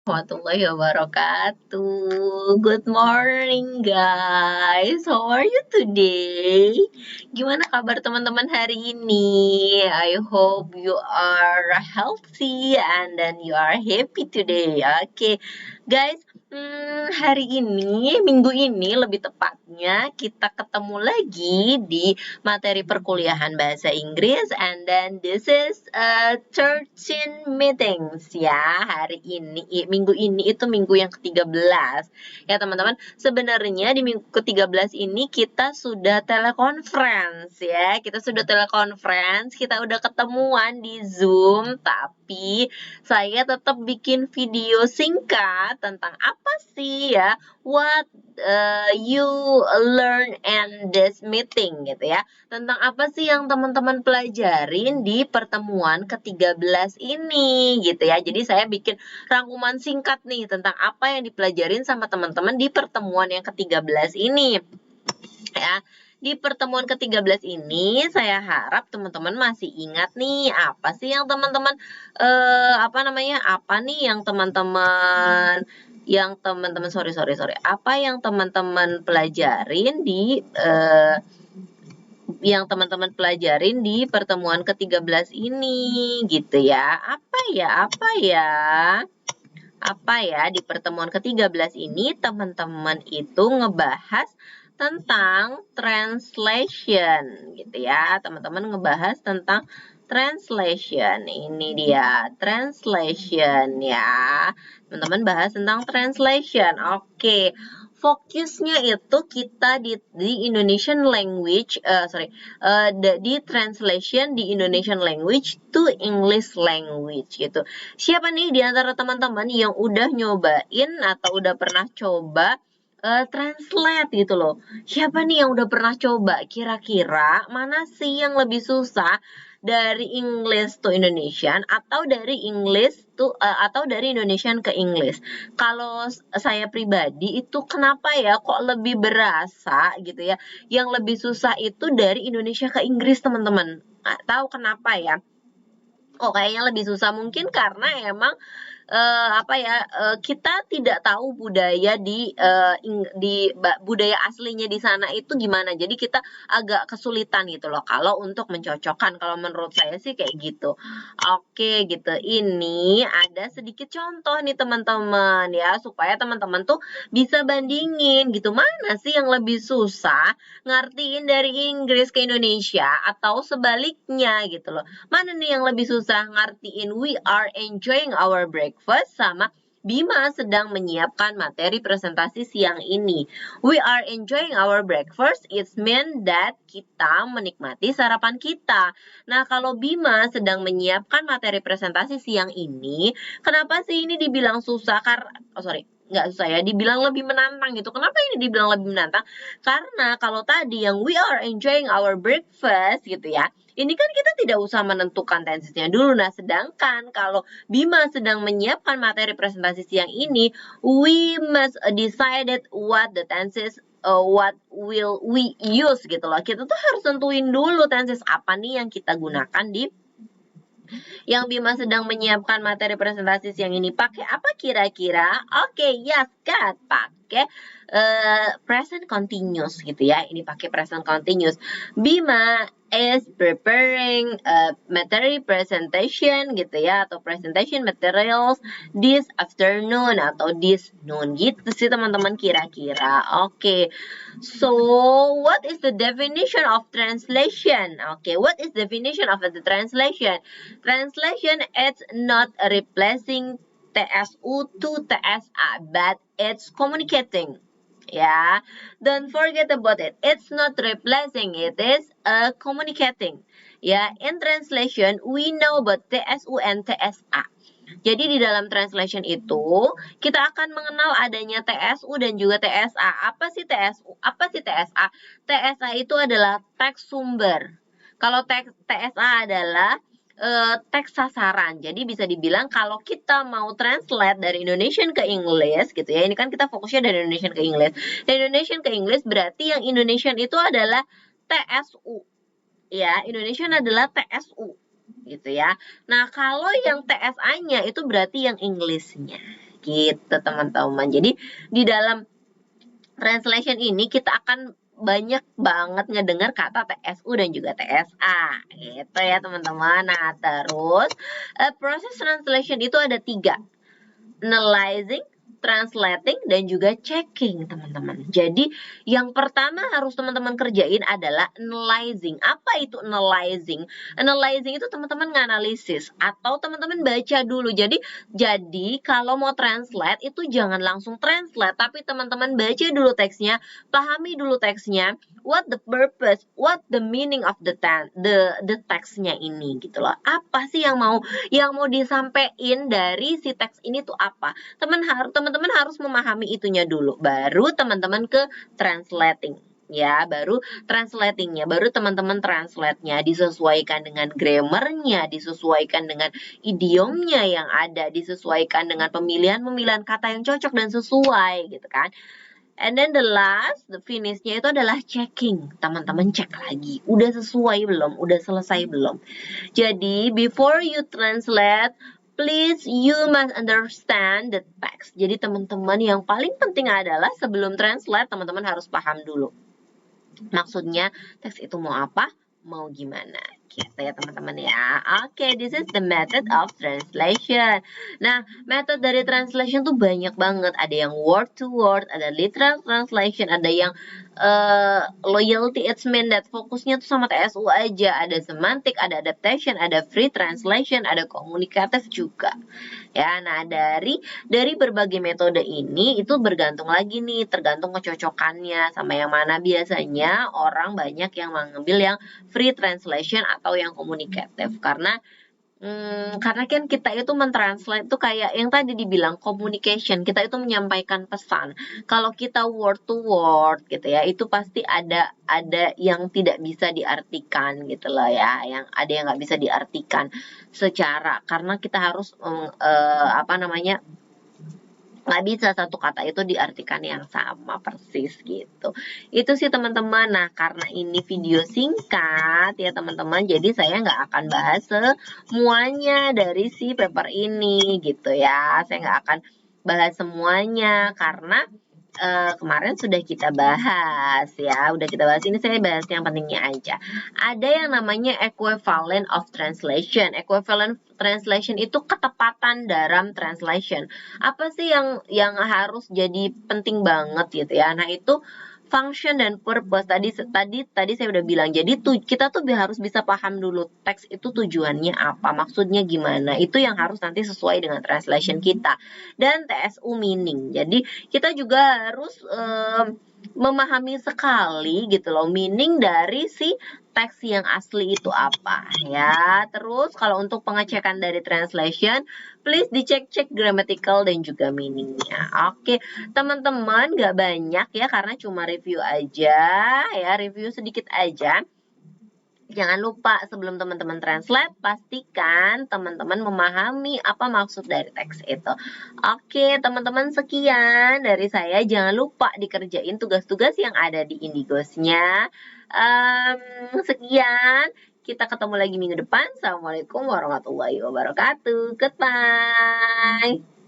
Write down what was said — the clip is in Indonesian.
Warahmatullahi wabarakatuh. Good morning, guys. How are you today? Gimana kabar teman-teman hari ini? I hope you are healthy and then you are happy today. Oke, guys. Hari ini, minggu ini lebih tepatnya kita ketemu lagi di materi perkuliahan bahasa Inggris, and then this is 13 meetings ya hari ini. Minggu ini itu minggu yang ke-13 ya teman-teman. Sebenarnya di minggu ke-13 ini kita sudah telekonferensi ya, kita udah ketemuan di Zoom, tapi saya tetap bikin video singkat tentang apa sih ya what you learn in this meeting gitu ya. Tentang apa sih yang teman-teman pelajarin di pertemuan ke-13 ini gitu ya. Jadi saya bikin rangkuman singkat nih tentang apa yang dipelajarin sama teman-teman di pertemuan yang ke-13 ini. Ya. Di pertemuan ke-13 ini saya harap teman-teman masih ingat nih apa sih yang teman-teman apa nih yang teman-teman apa yang teman-teman pelajarin di pertemuan ke-13 ini gitu ya. Apa ya di pertemuan ke-13 ini teman-teman itu ngebahas tentang translation gitu ya. Teman-teman ngebahas tentang translation. Ini dia translation ya. Teman-teman bahas tentang translation. Oke. Fokusnya itu kita di Indonesian language, di translation di Indonesian language to English language gitu. Siapa nih di antara teman-teman yang udah nyobain atau udah pernah coba translate gitu loh? Siapa nih yang udah pernah coba? Kira-kira mana sih yang lebih susah dari English to Indonesian atau dari Indonesian ke English? Kalau saya pribadi itu kenapa ya kok lebih berasa gitu ya? Yang lebih susah itu dari Indonesia ke Inggris, teman-teman. Tahu kenapa ya? Kok kayaknya lebih susah? Mungkin karena emang kita tidak tahu budaya budaya aslinya di sana itu gimana. Jadi kita agak kesulitan gitu loh kalau untuk mencocokkan. Kalau menurut saya sih kayak gitu. Oke, gitu. Ini ada sedikit contoh nih teman-teman ya, supaya teman-teman tuh bisa bandingin gitu. Mana sih yang lebih susah ngertiin dari Inggris ke Indonesia atau sebaliknya gitu loh. Mana nih yang lebih susah ngertiin we are enjoying our breakfast sama Bima sedang menyiapkan materi presentasi siang ini. We are enjoying our breakfast, it means that kita menikmati sarapan kita. Nah, kalau Bima sedang menyiapkan materi presentasi siang ini, kenapa sih ini dibilang susah? Nggak susah ya, dibilang lebih menantang gitu. Kenapa ini dibilang lebih menantang? Karena kalau tadi yang we are enjoying our breakfast gitu ya, ini kan kita tidak usah menentukan tensesnya dulu. Nah, sedangkan kalau Bima sedang menyiapkan materi presentasi siang ini, we must decided what the tenses what will we use gitu loh. Kita tuh harus tentuin dulu tenses apa nih yang kita gunakan di yang Bima sedang menyiapkan materi presentasi siang ini. Pakai apa kira-kira? Oke, yes, kan. Pakai present continuous gitu ya. Ini pakai present continuous. Bima is preparing materi presentation gitu ya, atau presentation materials this afternoon atau this noon gitu sih teman-teman kira-kira. Oke. So, what is the definition of translation? Okay, what is definition of the translation? Translation, it's not replacing TSU to TSA, but it's communicating. Yeah, don't forget about it. It's not replacing, it is communicating. Yeah, in translation, we know about TSU and TSA. Jadi di dalam translation itu kita akan mengenal adanya TSU dan juga TSA. Apa sih TSU? Apa sih TSA? TSA itu adalah teks sumber. Kalau TSA adalah teks sasaran. Jadi bisa dibilang kalau kita mau translate dari Indonesian ke English gitu ya. Ini kan kita fokusnya dari Indonesian ke English. Dari Indonesian ke English berarti yang Indonesian itu adalah TSU. Ya, Indonesian adalah TSU gitu ya. Nah, kalau yang TSA-nya itu berarti yang English-nya gitu teman-teman. Jadi di dalam translation ini kita akan banyak banget ngedengar kata TSU dan juga TSA gitu ya teman-teman. Nah terus proses translation itu ada 3, analyzing, translating, dan juga checking teman-teman. Jadi yang pertama harus teman-teman kerjain adalah analyzing. Apa itu analyzing? Analyzing itu teman-teman nganalisis atau teman-teman baca dulu. Jadi kalau mau translate itu jangan langsung translate, tapi teman-teman baca dulu teksnya, pahami dulu teksnya, what the purpose, what the meaning of the teksnya ini gitu loh. Apa sih yang mau disampaikan dari si teks ini tuh apa? Teman-teman harus memahami itunya dulu, baru teman-teman ke translating. Ya, baru translatingnya, baru teman-teman translate-nya, disesuaikan dengan grammarnya, disesuaikan dengan idiomnya yang ada, disesuaikan dengan pemilihan kata yang cocok dan sesuai gitu kan. And then the finish-nya itu adalah checking. Teman-teman cek lagi, udah sesuai belum, udah selesai belum. Jadi before you translate, please you must understand the text. Jadi teman-teman yang paling penting adalah sebelum translate teman-teman harus paham dulu. Maksudnya teks itu mau apa, mau gimana. Gitu ya teman-teman ya. Oke, this is the method of translation. Nah, metode dari translation tuh banyak banget. Ada yang word to word, ada literal translation, ada yang loyalty, it's mean that fokusnya tuh sama TSU aja. Ada semantik, ada adaptation, ada free translation, ada komunikatif juga. Ya, nah dari berbagai metode ini itu bergantung lagi nih, tergantung kecocokannya sama yang mana. Biasanya orang banyak yang mengambil yang free translation atau yang komunikatif karena kan kita itu mentranslate itu kayak yang tadi dibilang communication, kita itu menyampaikan pesan. Kalau kita word to word gitu ya, itu pasti ada yang tidak bisa diartikan gitu loh ya, yang ada yang nggak bisa diartikan secara, karena kita harus nggak bisa satu kata itu diartikan yang sama persis gitu. Itu sih teman-teman. Nah karena ini video singkat ya teman-teman, jadi saya nggak akan bahas semuanya dari si paper ini gitu ya. Saya nggak akan bahas semuanya karena kemarin sudah kita bahas ya, udah kita bahas. Ini saya bahas yang pentingnya aja. Ada yang namanya equivalent of translation. Equivalent translation itu ketepatan dalam translation. Apa sih yang harus jadi penting banget gitu ya? Nah itu function dan purpose. Tadi saya udah bilang. Jadi kita tuh harus bisa paham dulu teks itu tujuannya apa, maksudnya gimana. Itu yang harus nanti sesuai dengan translation kita. Dan TSU meaning. Jadi kita juga harus memahami sekali gitu loh meaning dari si teks yang asli itu apa ya. Terus kalau untuk pengecekan dari translation, please dicek-cek grammatical dan juga meaningnya. Oke, teman-teman gak banyak ya karena cuma review aja ya, review sedikit aja. Jangan lupa sebelum teman-teman translate, pastikan teman-teman memahami apa maksud dari teks itu. Oke, teman-teman sekian dari saya. Jangan lupa dikerjain tugas-tugas yang ada di Indigosnya. Sekian, kita ketemu lagi minggu depan. Assalamualaikum warahmatullahi wabarakatuh. Goodbye.